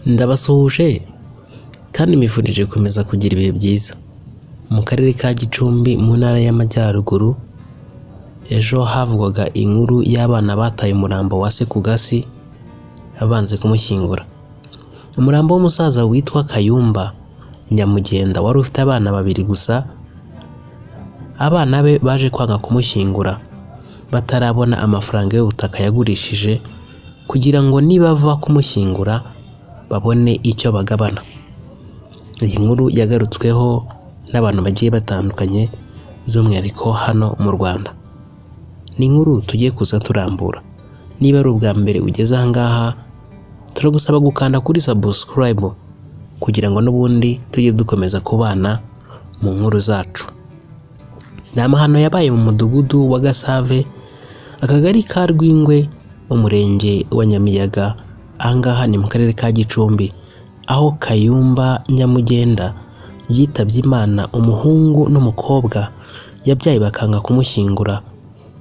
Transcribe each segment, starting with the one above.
Ndabasuhuje kandi mbifurije gukomeza kugira ibihe byiza. Mu karere ka Gicumbi mu ntara y'Amajyaruguru, ejo havugwaga inkuru y'abana bataye umurambo wa se ku gasi abanze kumushyingura. Umurambo w'umusaza witwa Kayumba Nyamugenda wari ufite abana babiri gusa. Abana be baje kwanga kumushyingura batarabona amafaranga y'ubutaka yagurishije kugira ngo nibava kumushyingura babone icyo bagabana. Iyi nkuru yagarutsweho n'abantu bagiye batandukanye by'umwihariko hano mu Rwanda. Ni inkuru tugiye kuza turambura. Niba ari ubwa mbere ugeze aha ngaha, turagusaba gukanda kuri subscribe kugira ngo n'ubundi tujye dukomeza kubana mu nkuru zacu. Ni amahano yabaye mu mudugudu wa Gasave, akagari ka Rwingwe, umurenge wa Nyamiyaga. Aha ngaha ni mu karere ka Gicumbi, aho Kayumba Nyamugenda yitabye Imana. Umuhungu n'umukobwa yabyaye bakanga kumushyingura,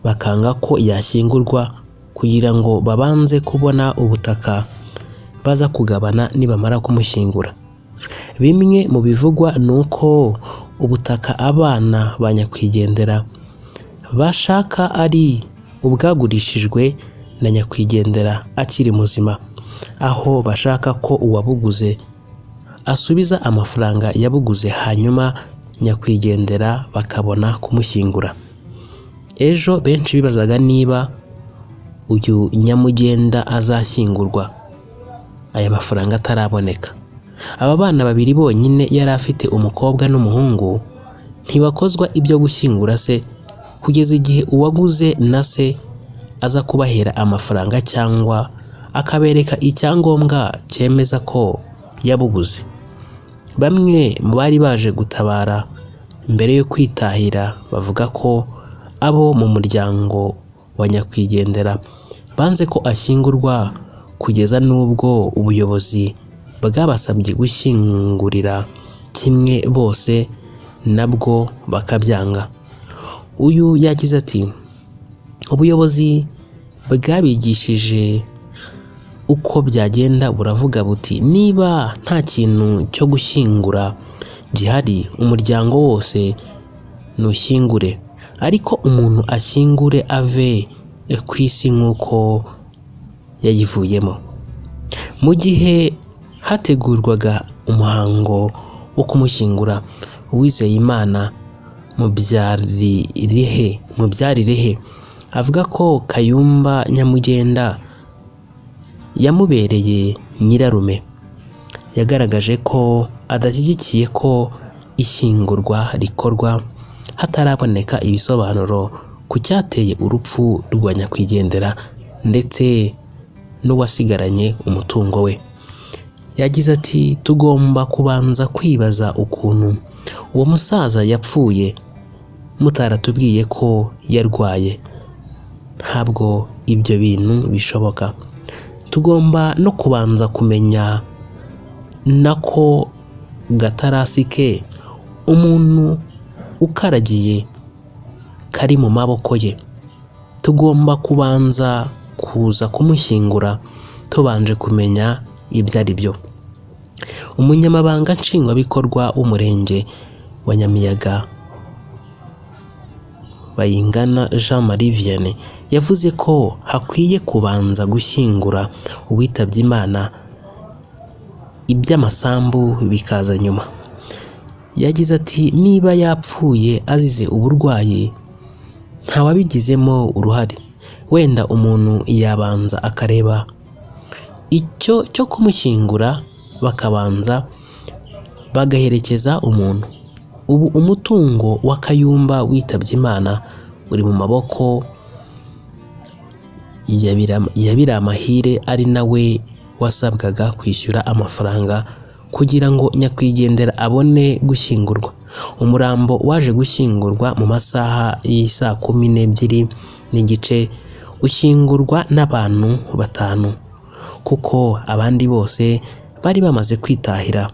bakanga ko yashyingurwa kugira ngo babanze kubona ubutaka baza kugabana nibamara kumushyingura. Bimwe mu bivugwa ni uko ubutaka abana ba nyakwigendera bashaka ari ubwagurishijwe na nyakwigendera akiri muzima, aho bashaka ko uwabuguze asubiza amafaranga yabuguze hanyuma nyakwigendera bakabona kumushyingura. Ejo benshi bibazaga niba uyu Nyamugenda azashyingurwa aya mafaranga ataraboneka. Aba bana babiri bonyine yari afite, umukobwa n'umuhungu, ntibakozwa ibyo gushyingura se kugeza igihe uwaguze na se aza kubahera amafaranga cyangwa akabereka icyangombwa cyemeza ko yabuguze. Bamwe mu bari baje gutabara mbere yo kwitahira bavuga ko abo mu muryango wa nyakwigendera banze ko ashyingurwa kugeza n'ubwo ubuyobozi bwabasabye gushyingurira kimwe bose nabwo bakabyanga. Uyu yagize ati ubuyobozi bwabigishije uko byagenda buravuga buti niba nta kintu cyo gushyingura gihari umuryango wose nushyingure, ariko umuntu ashyingure ave ku isi nk'uko yayivuyemo. Mu gihe hategurwaga umuhango wo kumushyingura, Uwizeyimana Mubyarirehe avuga ko Kayumba Nyamugenda yamubereye nyirarume. Yagaragaje ko adashyigikiye ko ishyingurwa rikorwa hataraboneka ibisobanuro ku cyateye urupfu rwa nyakwigendera ndetse n'uwasigaranye umutungo we. Yagize ati tugomba kubanza kwibaza ukuntu uwo musaza yapfuye mutaratubwiye ko yarwaye. Ntabwo ibyo bintu bishoboka. Tugomba no kubanza kumenya nako gatarasi ke umuntu ukaragiye kari mu maboko ye. Tugomba kubanza kuza kumushyingura tubanje kumenya ibyo ari byo. Umunyamabanga nshingwabikorwa w'umurenge wa Nyamiyaga Bayingana Jean Marie Vianney yavuze ko hakwiye kubanza gushyingura uwitabye Imana, iby'amasambu bikaza nyuma. Yagize ati niba yapfuye azize uburwayi ntawabigizemo uruhare, wenda umuntu yabanza akareba icyo cyo kumushyingura bakabanza bagaherekeza umuntu. Ubu umutungo wa Kayumba witabye Imana uri mu maboko ya Biramahire, ari nawe wasabwaga kwishyura amafaranga kugira ngo nyakwigendera abone gushyingurwa. Umurambo waje gushyingurwa mu masaha y'isa 12:30 ushyingurwa n'abantu 5 kuko abandi bose bari bamaze kwitahira.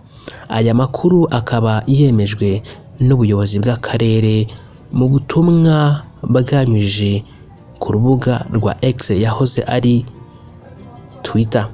Aya makuru akaba yemejwe n'ubuyobozi bw'akarere mu butumwa bwanyujije ku rubuga rwa X yahoze ari Twitter.